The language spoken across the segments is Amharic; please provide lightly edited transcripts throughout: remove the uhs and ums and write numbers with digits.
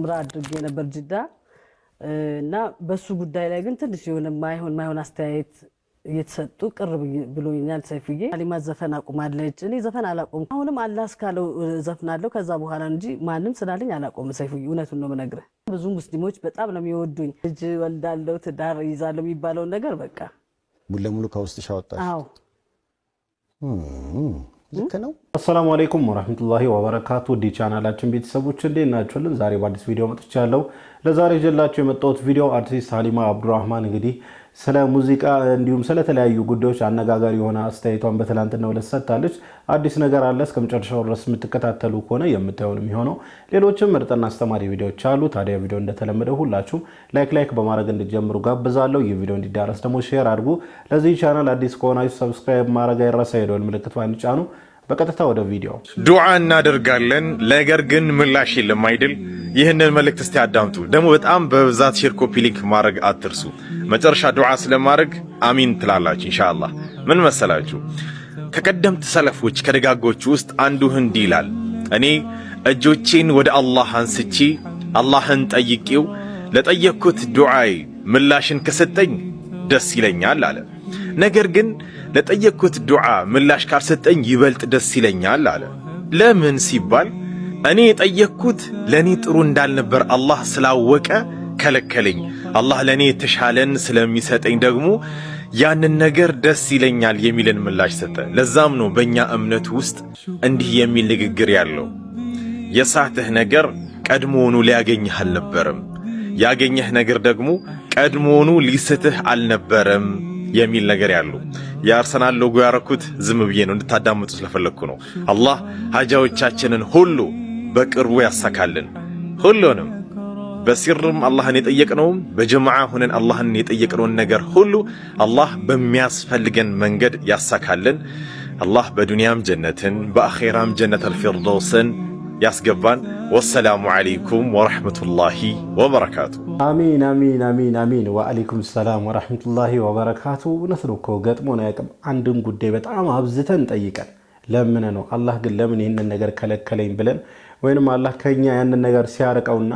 ምራ አድርጌ ነበር ጅዳ እና በሱ ጉዳይ ላይ ግን ትንሽ የሆነ ማይሆን አስተያየት እየተሰጡ ቅርብ ብሎኛል። ሰይፍዬ አሊማ ዘፈን አቁማለች። እኔ ዘፈን አላቆም አሁንም አላህ እስካለው ዘፍናለሁ ከዛ በኋላ እንጂ ማንም ስላለኝ አላቆም። ሰይፍዬ እውነቱን ነው የምነግርህ። ብዙ ሙስሊሞች በጣም ነው የሚወዱኝ። ልጅ ወልዳለሁ ትዳር ይዛለሁ የሚባለው ነገር በቃ ሙሉ ለሙሉ ከውስጥሽ አወጣሽ። አዎ ልክ ነው። አሰላሙ አለይኩም ወራህመቱላሂ ወበረካቱ። ዲ ቻናላችን ቤተሰቦች እንዴት ናችሁልን? ዛሬ በአዲስ ቪዲዮ መጥቻለሁ። ለዛሬ ይዤላችሁ የመጣሁት ቪዲዮ አርቲስት ሀሊማ አብዱራህማን እንግዲህ ስለ ሙዚቃ እንዲሁም ስለ ተለያዩ ጉዳዮች አነጋጋሪ የሆነ አስተያየቷን በትላንትናው ዕለት ሰጥታለች። አዲስ ነገር አለ። እስከመጨረሻው ድረስ የምትከታተሉ ከሆነ የምታዩን የሚሆነው ሌሎችም ምርጥና አስተማሪ ቪዲዮዎች አሉ። ታዲያ ቪዲዮ እንደተለመደው ሁላችሁም ላይክ በማድረግ እንድትጀምሩ ጋብዛለሁ። ይህ ቪዲዮ እንዲዳረስ ደግሞ ሼር አድርጉ። ለዚህ ቻናል አዲስ ከሆናችሁ ሰብስክራይብ ማድረግ አይረሳ። የደወል ምልክቱን ጫኑ። በቀጥታ ወደ ቪዲዮ። ዱዓ እናደርጋለን ነገር ግን ምላሽ የለም አይደል? ይህንን መልእክት እስቲ አዳምጡ። ደግሞ በጣም በብዛት ሼር ኮፒ ሊንክ ማድረግ አትርሱ። መጨረሻ ዱዓ ስለማድረግ አሚን ትላላችሁ ኢንሻአላህ። ምን መሰላችሁ? ከቀደምት ሰለፎች ከደጋጎቹ ውስጥ አንዱ እንዲህ ይላል፣ እኔ እጆቼን ወደ አላህ አንስቼ አላህን ጠይቄው ለጠየቅኩት ዱዓይ ምላሽን ከሰጠኝ ደስ ይለኛል አለ። ነገር ግን ለጠየቅኩት ዱዓ ምላሽ ካልሰጠኝ ይበልጥ ደስ ይለኛል አለ። ለምን ሲባል እኔ የጠየቅኩት ለኔ ጥሩ እንዳልነበር አላህ ስላወቀ ከለከለኝ። አላህ ለኔ የተሻለን ስለሚሰጠኝ ደግሞ ያንን ነገር ደስ ይለኛል የሚልን ምላሽ ሰጠ። ለዛም ነው በእኛ እምነት ውስጥ እንዲህ የሚል ንግግር ያለው፣ የሳተህ ነገር ቀድሞውኑ ሊያገኝህ አልነበረም፣ ያገኘህ ነገር ደግሞ ቀድሞውኑ ሊስትህ አልነበረም የሚል ነገር ያለው። የአርሰናል ሎጎ ያረኩት ዝም ብዬ ነው እንድታዳምጡ ስለፈለኩ ነው። አላህ ሀጃዎቻችንን ሁሉ በቅርቡ ያሳካልን። ሁሉንም በሲርም አላህን የጠየቅነውም በጀማዓ ሆነን አላህን የጠየቅነውን ነገር ሁሉ አላህ በሚያስፈልገን መንገድ ያሳካልን። አላህ በዱንያም ጀነትን በአኼራም ጀነተል ፊርደውስን ያስገባን። ወሰላሙ አለይኩም ወራህመቱላሂ ወበረካቱ። አሚን አሚን አሚን አሚን። ወአለይኩም ሰላም ወራህመቱላሂ ወበረካቱ። እውነት ነው እኮ ገጥሞን አያውቅም። አንድን ጉዳይ በጣም አብዝተን ጠይቀን ለምን ነው አላህ ግን ለምን ይህንን ነገር ከለከለኝ ብለን ወይንም አላህ ከኛ ያንን ነገር ሲያርቀውና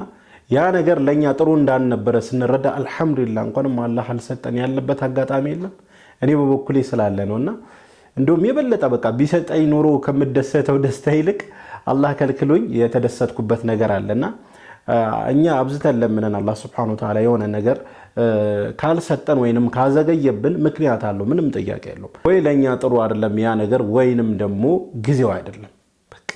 ያ ነገር ለኛ ጥሩ እንዳልነበረ ስንረዳ አልহামዱሊላህ እንኳንም አላህ አልሰጠን ያለበት አጋጣሚ የለም። እኔ በበኩሌ ስላለ ነውና እንደውም የበለጠ በቃ ቢሰጠኝ ኖሮ ከምደሰተው ደስታ ይልቅ አላህ ከልክሎኝ የተደሰትኩበት ነገር አለና እኛ አብዝተን ለምነን አላህ Subhanahu Wa Ta'ala የሆነ ነገር ካልሰጠን ወይንም ካዘገየብን ምክንያት አለው፣ ምንም ጥያቄ የለውም። ወይ ለኛ ጥሩ አይደለም ያ ነገር ወይንም ደግሞ ጊዜው አይደለም፣ በቃ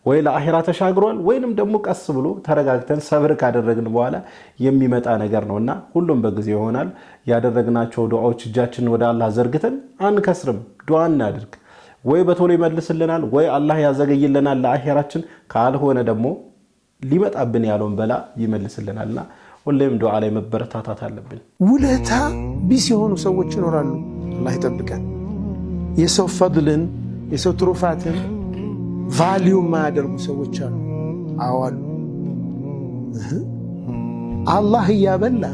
ወይ ለአኺራ ተሻግሯል ወይንም ደግሞ ቀስ ብሎ ተረጋግተን ሰብር ካደረግን በኋላ የሚመጣ ነገር ነውና ሁሉም በጊዜው ይሆናል። ያደረግናቸው ዱዓዎች እጃችንን ወደ አላህ ዘርግተን አንከስርም። ዱዓ እናድርግ። ወይ በቶሎ ይመልስልናል ወይ አላህ ያዘገይልናል ለአኺራችን፣ ካልሆነ ደግሞ ሊመጣብን ያለውን በላ ይመልስልናልና ሁሌም ዱዓ ላይ መበረታታት አለብን። ውለታ ቢስ የሆኑ ሰዎች ይኖራሉ። አላህ ይጠብቀን። የሰው ፈድልን የሰው ትሩፋትን ቫልዩ ማያደርጉ ሰዎች አሉ። አዋሉ አላህ እያበላ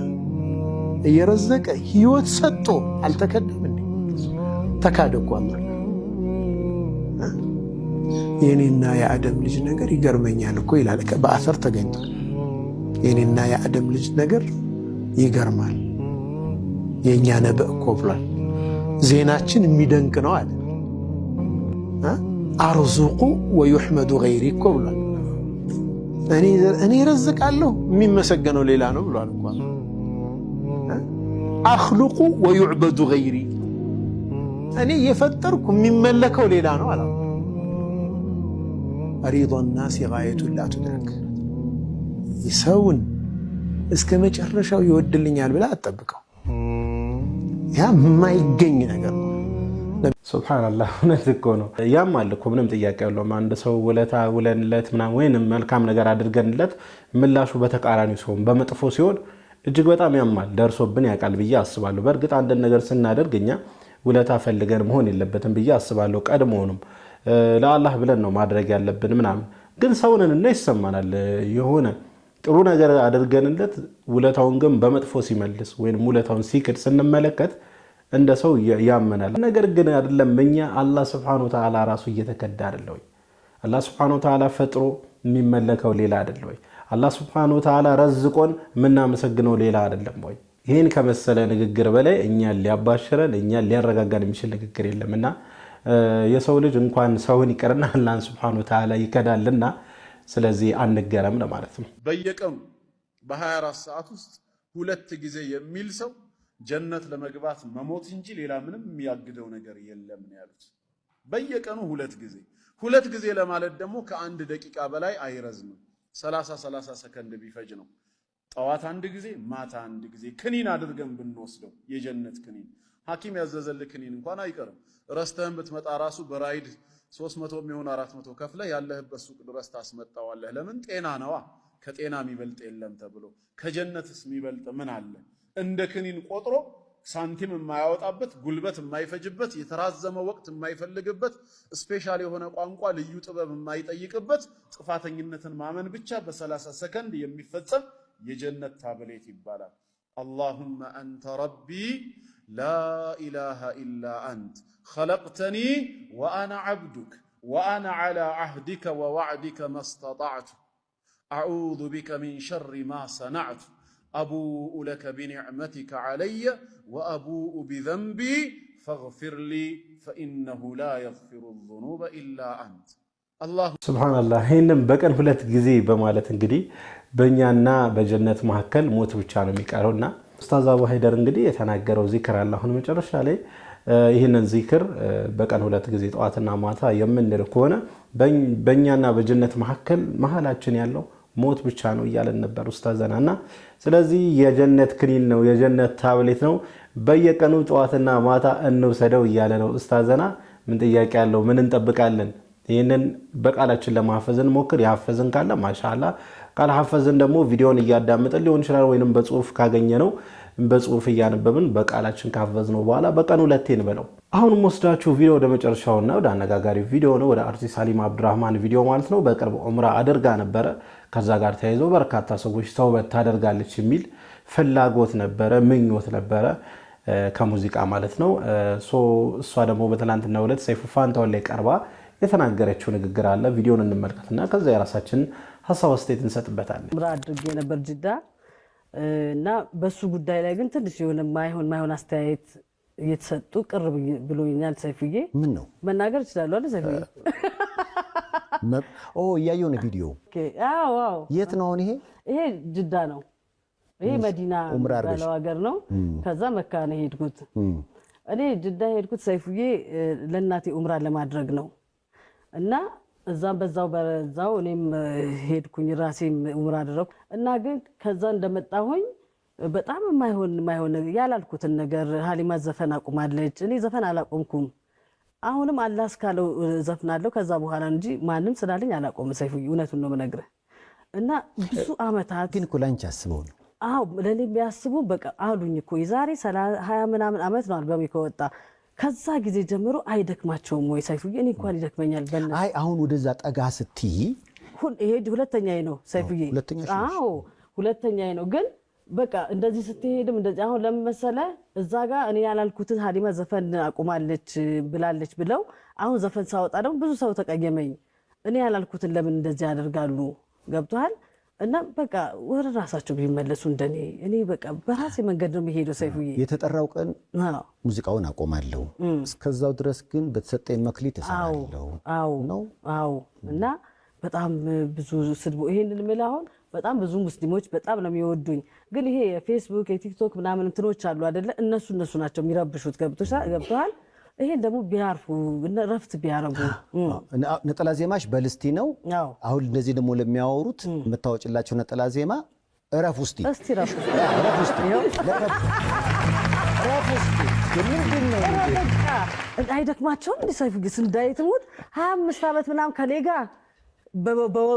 እየረዘቀ ህይወት ሰጥቶ አልተከደም እንዴ? ተካደኩ አላህ። የኔና የአደም ልጅ ነገር ይገርመኛል እኮ ይላል። በአሰር ተገኝቷል። የኔና የአደም ልጅ ነገር ይገርማል። የኛ ነብእ እኮ ብሏል። ዜናችን የሚደንቅ ነው አለ። አርዙቁ ወዩሕመዱ ገይሪ እኮ ብሏል። እኔ ረዝቃለሁ የሚመሰገነው ሌላ ነው ብሏል እኮ። አኽሉቁ ወዩዕበዱ ገይሪ፣ እኔ የፈጠርኩ የሚመለከው ሌላ ነው አለ። ሪዷ ናሲ ጋየቱን ላ ቱድረክ፣ ሰውን እስከ መጨረሻው ይወድልኛል ብላ አትጠብቀው። ያ የማይገኝ ነገር ነው። ሱብሃንአላህ እውነት እኮ ነው። ያም አለ እኮ ምንም ጥያቄ የለውም። አንድ ሰው ውለታ ውለንለት ምናምን ወይንም መልካም ነገር አድርገንለት ምላሹ በተቃራኒው ሲሆን በመጥፎ ሲሆን እጅግ በጣም ያማል። ደርሶብን ያውቃል ብዬ አስባለሁ። በእርግጥ አንድ ነገር ስናደርግ እኛ ውለታ ፈልገን መሆን የለበትም ብዬ አስባለሁ። ቀድሞውንም ለአላህ ብለን ነው ማድረግ ያለብን ምናምን። ግን ሰውንን እና ይሰማናል የሆነ ጥሩ ነገር አድርገንለት ውለታውን ግን በመጥፎ ሲመልስ ወይንም ውለታውን ሲክድ ስንመለከት እንደ ሰው ያመናል። ነገር ግን አይደለም እኛ አላህ Subhanahu Wa Ta'ala ራሱ እየተከዳ አይደል ወይ? አላህ Subhanahu Wa Ta'ala ፈጥሮ የሚመለከው ሌላ አይደል ወይ? አላህ ሱብሓነሁ ወተዓላ ረዝቆን የምናመሰግነው ሌላ አይደለም ወይ? ይህን ከመሰለ ንግግር በላይ እኛን ሊያባሽረን እኛን ሊያረጋጋን የሚችል ንግግር የለምና የሰው ልጅ እንኳን ሰውን ይቀርና አላህን ሱብሓነሁ ወተዓላ ይከዳልና ስለዚህ አንገረም ለማለት ነው። በየቀኑ በ24 ሰዓት ውስጥ 2 ጊዜ የሚል ሰው ጀነት ለመግባት መሞት እንጂ ሌላ ምንም የሚያግደው ነገር የለም ነው ያሉት። በየቀኑ 2 ጊዜ ለማለት ደግሞ ከ1 ደቂቃ በላይ አይረዝምም። 30 ሰከንድ ቢፈጅ ነው። ጠዋት 1 ጊዜ ማታ 1 ጊዜ ክኒን አድርገን ብንወስደው የጀነት ክኒን ሐኪም ያዘዘልህ ክኒን እንኳን አይቀርም። ረስተህን ብትመጣ ራሱ በራይድ 300 የሚሆን 400 ከፍለህ ያለህበት ሱቅ ድረስ ታስመጣዋለህ። ለምን? ጤና ነዋ። ከጤና የሚበልጥ የለም ተብሎ ከጀነትስ የሚበልጥ ምን አለ? እንደ ክኒን ቆጥሮ ሳንቲም የማያወጣበት ጉልበት የማይፈጅበት የተራዘመ ወቅት የማይፈልግበት ስፔሻል የሆነ ቋንቋ ልዩ ጥበብ የማይጠይቅበት ጥፋተኝነትን ማመን ብቻ በ30 ሰከንድ የሚፈጸም የጀነት ታብሌት ይባላል። አላሁመ አንተ ረቢ ላ ኢላሃ ኢላ አንት ኸለቅተኒ ወአና ዐብዱክ ወአና ዐላ ዐህዲከ ወወዕዲከ መስተጣዕቱ አዑዙ ቢከ ሚን ሸሪ ማ ሰነዕቱ አቡኡ ለከ ቢኒዕመቲከ ዐለየ ወአቡኡ ቢዘንቢ ፈግፊር ሊ ፈኢነሁ ላ የግፊሩ ዙኑበ ኢላ አንት። ሱብሃነላህ። ይህንም በቀን 2 ጊዜ በማለት እንግዲህ በእኛና በጀነት መካከል ሞት ብቻ ነው የሚቀረውና ኡስታዝ አቡ ሀይደር እንግዲህ የተናገረው ዚክር አለ። አሁን መጨረሻ ላይ ይህንን ዚክር በቀን 2 ጊዜ ጠዋትና ማታ የምንል ከሆነ በእኛና በጀነት መሀላችን ያለው ሞት ብቻ ነው እያለን ነበር ኡስታዘናና። ስለዚህ የጀነት ክኒን ነው የጀነት ታብሌት ነው በየቀኑ ጠዋትና ማታ እንውሰደው እያለ ነው ኡስታዘና። ምን ጥያቄ ያለው? ምን እንጠብቃለን? ይህንን በቃላችን ለማሐፈዝን ሞክር። ያሐፈዝን ካለ ማሻአላ፣ ካልሐፈዝን ደግሞ ቪዲዮን እያዳመጥን ሊሆን ይችላል፣ ወይንም በጽሁፍ ካገኘ ነው በጽሁፍ እያነበብን በቃላችን ካፈዝነው በኋላ በቀን 2 እንበለው። አሁን ወስዳችሁ ቪዲዮ ወደ መጨረሻውና ወደ አነጋጋሪ ቪዲዮ ነው፣ ወደ አርቲስት ሀሊማ አብዱራህማን ቪዲዮ ማለት ነው። በቅርብ ዑምራ አድርጋ ነበረ። ከዛ ጋር ተያይዞ በርካታ ሰዎች ተውበት ታደርጋለች የሚል ፍላጎት ነበረ፣ ምኞት ነበረ ከሙዚቃ ማለት ነው። እሷ ደግሞ በትናንትናው ዕለት ሰይፉ ፋንታሁን ላይ ቀርባ የተናገረችው ንግግር አለ። ቪዲዮን እንመልከትና ከዛ የራሳችን ሐሳብ አስተያየት እንሰጥበታለን። ዑምራ አድርጌ ነበር ጅዳ እና በሱ ጉዳይ ላይ ግን ትንሽ የሆነ ማይሆን አስተያየት እየተሰጡ ቅር ብሎኛል። ሰይፉዬ ምን ነው መናገር ይችላል አይደል? ሰይፉዬ እያየሁ ነው ቪዲዮ። አዎ የት ነው ይሄ? ይሄ ጅዳ ነው። ይሄ መዲና ባለው ሀገር ነው። ከዛ መካ ነው ሄድኩት። እኔ ጅዳ ሄድኩት ሰይፉዬ ለእናቴ ዑምራ ለማድረግ ነው እና እዛም በዛው እኔም ሄድኩኝ ራሴም ዑምራ አደረኩ እና ግን ከዛ እንደመጣሁኝ በጣም የማይሆን ያላልኩትን ነገር ሀሊማ ዘፈን አቁማለች። እኔ ዘፈን አላቆምኩም። አሁንም አላህ እስካለው ዘፍናለሁ ከዛ በኋላ እንጂ ማንም ስላለኝ አላቆም። ሰይፉዬ እውነቱን ነው የምነግርህ እና ብዙ አመታት ግን እኮ ላንቺ አስበው ነው። አዎ ለኔ የሚያስቡ በቃ አሉኝ እኮ የዛሬ 20 ምናምን አመት ነው አልበም ከወጣ ከዛ ጊዜ ጀምሮ አይደክማቸውም ወይ ሰይፉዬ? እኔ እንኳን ይደክመኛል። አይ አሁን ወደዛ ጠጋ ስትይ ይሄ ሁለተኛዬ ነው ሰይፉዬ። አዎ ሁለተኛዬ ነው። ግን በቃ እንደዚህ ስትሄድም እንደዚህ አሁን ለምን መሰለህ እዛ ጋር እኔ ያላልኩትን ሀሊማ ዘፈን አቁማለች ብላለች ብለው አሁን ዘፈን ሳወጣ ደግሞ ብዙ ሰው ተቀየመኝ። እኔ ያላልኩትን ለምን እንደዚህ ያደርጋሉ? ገብቶሃል? እና በቃ ወደ ራሳቸው ቢመለሱ እንደኔ እኔ በቃ በራሴ መንገድ ነው የሚሄደው ሰይፉዬ። የተጠራው ቀን ሙዚቃውን አቆማለሁ፣ እስከዛው ድረስ ግን በተሰጠኝ መክሊት እሰራለሁ። አዎ እና በጣም ብዙ ስድቦ ይሄንን ምል አሁን በጣም ብዙ ሙስሊሞች በጣም ነው የሚወዱኝ። ግን ይሄ የፌስቡክ የቲክቶክ ምናምን እንትኖች አሉ አይደለ? እነሱ ናቸው የሚረብሹት። ገብቶሃል? ይሄን ደግሞ ቢያርፉ ረፍት ቢያረጉ። ነጠላ ዜማሽ በልስቲ ነው። አሁን እንደዚህ ደግሞ ለሚያወሩት የምታወጭላቸው ነጠላ ዜማ እረፍ ውስጥ እስቲ ረፍ ውስጥ አይደክማቸውም? እንዲ ሰይፉ እንዳይትሙት 25 ዓመት ምናምን ከኔ ጋር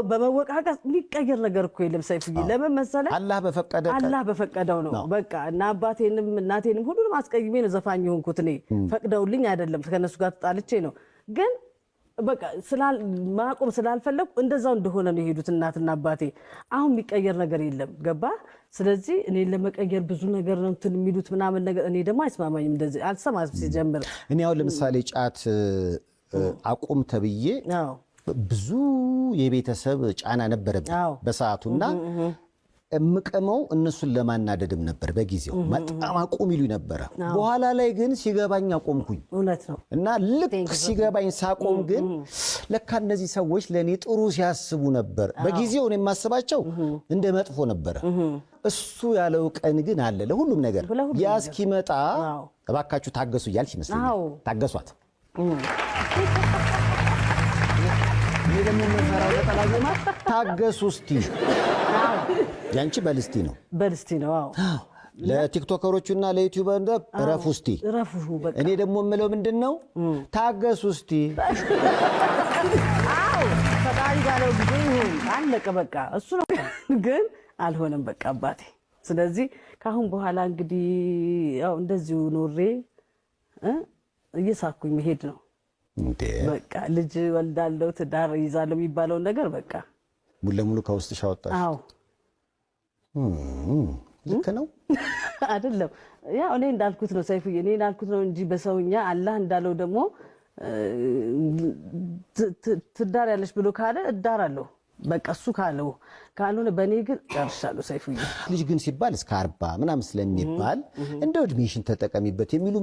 በመወቃቀስ የሚቀየር ነገር እኮ የለም ሰይፉዬ። ለምን መሰለህ? አላህ በፈቀደው ነው። በቃ እና አባቴንም እናቴንም ሁሉንም አስቀይሜ ነው ዘፋኝ የሆንኩት። እኔ ፈቅደውልኝ አይደለም፣ ከነሱ ጋር ተጣልቼ ነው። ግን በቃ ማቆም ስላልፈለኩ እንደዛው እንደሆነ ነው የሄዱት እናትና አባቴ። አሁን የሚቀየር ነገር የለም። ገባ? ስለዚህ እኔ ለመቀየር ብዙ ነገር ነው እንትን የሚሉት ምናምን ነገር እኔ ደግሞ አይስማማኝም። እንደዚህ አልሰማም ሲጀምር። እኔ አሁን ለምሳሌ ጫት አቁም ተብዬ ብዙ የቤተሰብ ጫና ነበረብኝ በሰዓቱና እምቀመው እነሱን ለማናደድም ነበር በጊዜው በጣም አቁም ይሉ ነበር። በኋላ ላይ ግን ሲገባኝ አቆምኩኝ። እውነት ነው። እና ልክ ሲገባኝ ሳቆም ግን ለካ እነዚህ ሰዎች ለኔ ጥሩ ሲያስቡ ነበር። በጊዜው ነው የማስባቸው እንደ መጥፎ ነበር። እሱ ያለው ቀን ግን አለ ለሁሉም ነገር። ያ እስኪመጣ እባካችሁ ታገሱ እያልሽ ይመስለኛል። ታገሷት። ታገሱ እስቲ። ያንቺ በልስቲ ነው ለቲክቶከሮቹና ለዩቲዩበር ረፉ እስቲ። እኔ ደግሞ የምለው ምንድነው ታገሱ እስቲ። ፈጣሪ ጋለው ጊዜ አለቀ በቃ እሱ ነው። ግን አልሆነም በቃ አባቴ። ስለዚህ ካሁን በኋላ እንግዲህ ያው እንደዚሁ ኖሬ እየሳኩኝ መሄድ ነው በቃ። ልጅ ወልዳለው ትዳር ይዛለው የሚባለው ነገር በቃ ሙሉ ለሙሉ ከውስጥሽ አወጣሽ። አዎ ልክ ነው አይደለም? ያው እኔ እንዳልኩት ነው ሰይፉዬ፣ እኔ እንዳልኩት ነው እንጂ በሰውኛ አላህ እንዳለው ደግሞ ትዳር ያለሽ ብሎ ካለ እዳራለሁ በቃ እሱ ካለው። ካልሆነ በእኔ ግን ጨርሻለሁ ሰይፉዬ። ልጅ ግን ሲባል እስከ 40 ምናምን ስለሚባል እንደው እድሜሽን ተጠቀሚበት የሚሉ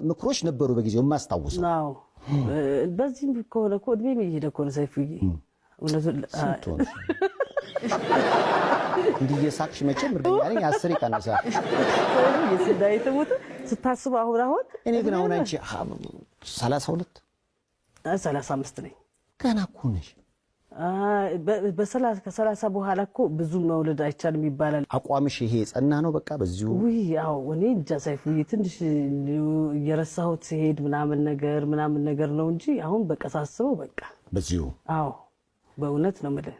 ምክሮች ነበሩ በጊዜው የማስታውሰው። አዎ በዚህም ከሆነ እኮ እድሜ እየሄደ እኮ ነው ሰይፉዬ። እውነቱን እንዲህ የሳቅሽ መቼም እርግጠኛ ነኝ 10 ይቀንሳል። የስዳይተሙት ስታስብ አሁን እኔ ግን አሁን አንቺ 32 35 ነኝ። ገና እኮ ነሽ። ከ30 በኋላ እኮ ብዙ መውለድ አይቻልም ይባላል። አቋምሽ ይሄ ጸና ነው በቃ በዚሁ? ያው እኔ እንጃ ሰይፉዬ፣ ትንሽ እየረሳሁት ሲሄድ ምናምን ነገር ነው እንጂ አሁን በቃ ሳስበው በቃ በዚሁ። አዎ በእውነት ነው የምልህ።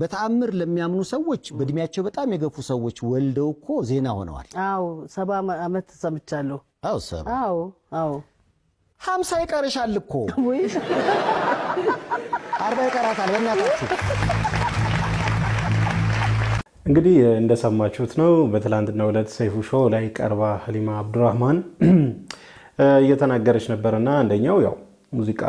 በተአምር ለሚያምኑ ሰዎች በእድሜያቸው በጣም የገፉ ሰዎች ወልደው እኮ ዜና ሆነዋል። አዎ 70 ዓመት ሰምቻለሁ። አዎ 50 ይቀርሻል እኮ ወይ 40 ይቀራታል በእናታችሁ። እንግዲህ እንደሰማችሁት ነው በትላንትናው ዕለት ሰይፉ ሾው ላይ ቀርባ ሀሊማ አብዱራህማን እየተናገረች ነበርና አንደኛው ያው ሙዚቃ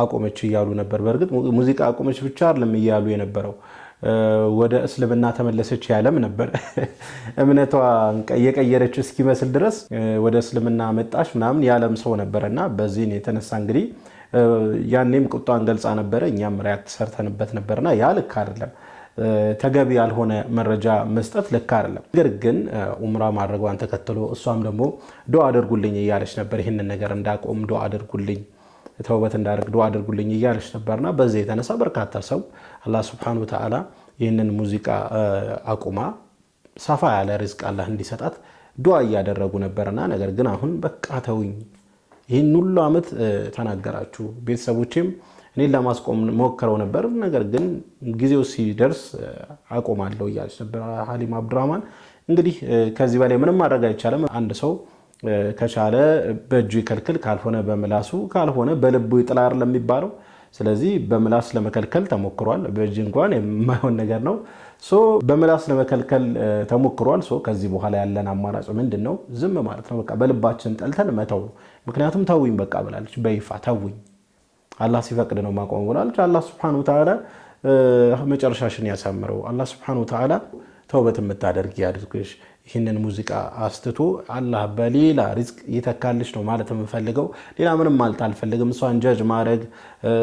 አቆመች እያሉ ነበር። በእርግጥ ሙዚቃ አቆመች ብቻ አይደለም እያሉ የነበረው ወደ እስልምና ተመለሰች ያለም ነበር። እምነቷ የቀየረች እስኪመስል ድረስ ወደ እስልምና መጣች ምናምን ያለም ሰው ነበርና በዚህ የተነሳ እንግዲህ ያኔም ቁጣን ገልጻ ነበር። እኛም ሪያክት ሰርተንበት ነበርና ያ ልክ አይደለም። ተገቢ ያልሆነ መረጃ መስጠት ልክ አይደለም። ነገር ግን ኡምራ ማድረጓን ተከትሎ እሷም ደግሞ ዱዓ አድርጉልኝ እያለች ነበር። ይህንን ነገር እንዳቆም ዱዓ አድርጉልኝ፣ ተውበት እንዳደርግ ዱዓ አድርጉልኝ እያለች ነበርና በዚህ የተነሳ በርካታ ሰው አላህ ሱብሓነሁ ወተዓላ ይህንን ሙዚቃ አቁማ ሰፋ ያለ ሪዝቅ አላህ እንዲሰጣት ዱዓ እያደረጉ ነበርና ነገር ግን አሁን በቃ ተውኝ፣ ይህን ሁሉ ዓመት ተናገራችሁ፣ ቤተሰቦቼም እኔን ለማስቆም ሞክረው ነበር፣ ነገር ግን ጊዜው ሲደርስ አቆማለሁ እያለች ነበር ሀሊማ አብዱራህማን። እንግዲህ ከዚህ በላይ ምንም ማድረግ አይቻልም። አንድ ሰው ከቻለ በእጁ ይከልክል፣ ካልሆነ በምላሱ፣ ካልሆነ በልቡ ይጥላር ለሚባለው። ስለዚህ በምላስ ለመከልከል ተሞክሯል። በእጅ እንኳን የማይሆን ነገር ነው። በምላስ ለመከልከል ተሞክሯል። ከዚህ በኋላ ያለን አማራጭ ምንድን ነው? ዝም ማለት ነው። በቃ በልባችን ጠልተን መተው ነው። ምክንያቱም ተውኝ በቃ ብላለች፣ በይፋ ተውኝ፣ አላህ ሲፈቅድ ነው ማቆም ብላለች። አላህ ሱብሓነሁ ወተዓላ መጨረሻሽን ያሳምረው። አላህ ሱብሓነሁ ወተዓላ ተውበት የምታደርግ ያድርግሽ። ይህንን ሙዚቃ አስትቶ አላህ በሌላ ሪዝቅ ይተካልሽ ነው ማለት የምፈልገው። ሌላ ምንም ማለት አልፈልግም። እሷን ጀጅ ማድረግ፣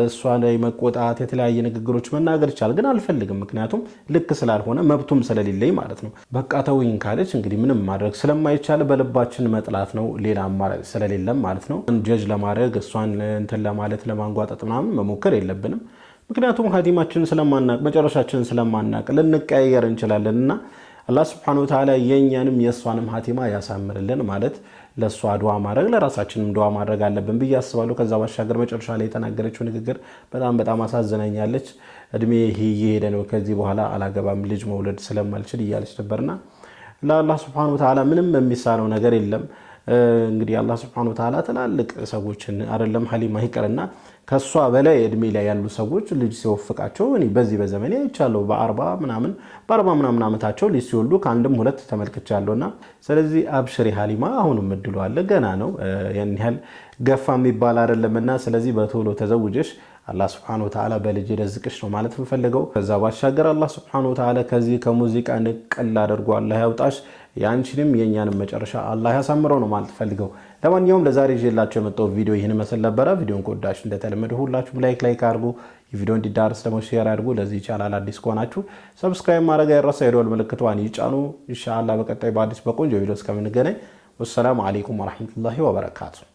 እሷ ላይ መቆጣት፣ የተለያየ ንግግሮች መናገር ይቻላል፣ ግን አልፈልግም። ምክንያቱም ልክ ስላልሆነ መብቱም ስለሌለኝ ማለት ነው። በቃ ተውኝ ካለች እንግዲህ ምንም ማድረግ ስለማይቻል በልባችን መጥላት ነው፣ ሌላ አማራጭ ስለሌለም ማለት ነው። ጀጅ ለማድረግ እሷን እንትን ለማለት ለማንጓጠጥ ምናምን መሞከር የለብንም። ምክንያቱም ሀዲማችንን ስለማናቅ መጨረሻችንን ስለማናቅ ልንቀያየር እንችላለን እና አላህ ሱብሓነሁ ወተዓላ የኛንም የእሷንም ሀቲማ ያሳምርልን ማለት ለእሷ ዱዓ ማድረግ ለራሳችንም ዱዓ ማድረግ አለብን ብዬ አስባለሁ። ከዛ ባሻገር መጨረሻ ላይ የተናገረችው ንግግር በጣም አሳዝናኛለች። እድሜ እየሄደ ነው፣ ከዚህ በኋላ አላገባም፣ ልጅ መውለድ ስለማልችል እያለች ነበርና ለአላህ ሱብሓነሁ ወተዓላ ምንም የሚሳነው ነገር የለም። እንግዲህ አላህ Subhanahu Wa Ta'ala ትላልቅ ሰዎችን አይደለም ሐሊማ ይቀርና ከሷ በላይ እድሜ ላይ ያሉ ሰዎች ልጅ ሲወፍቃቸው እኔ በዚህ በዘመኔ አይቻለሁ በ40 ምናምን ዓመታቸው ልጅ ሲወልዱ ከአንድም ሁለት ተመልክቻለሁና ስለዚህ አብሽሪ ሐሊማ አሁንም እድሉ አለ ገና ነው ያን ያህል ገፋ የሚባል አይደለምና ስለዚህ በቶሎ ተዘውጀሽ አላህ Subhanahu Wa Ta'ala በልጅ ይረዝቅሽ ነው ማለት እንፈልገው ከዛ ባሻገር አላህ Subhanahu Wa Ta'ala ከዚህ ከሙዚቃ ንቀል አድርጎ አላህ ያውጣሽ ያንቺንም የኛንም መጨረሻ አላህ ያሳምረው ነው ማለት ፈልገው ለማንኛውም ለዛሬ ይዤላችሁ የመጣው ቪዲዮ ይሄን መሰል ነበር ቪዲዮን ከወዳችሁ እንደተለመደው ሁላችሁም ላይክ አድርጉ የቪዲዮን እንዲዳርስ ደግሞ ሼር አድርጉ ለዚህ ቻናል አዲስ ከሆናችሁ ሰብስክራይብ ማድረግ አይረሳ የደወል ምልክቷን ይጫኑ ኢንሻአላህ በቀጣይ በአዲስ በቆንጆ ቪዲዮ እስከምንገናኝ ወሰላሙ አለይኩም ወራህመቱላሂ ወበረካቱ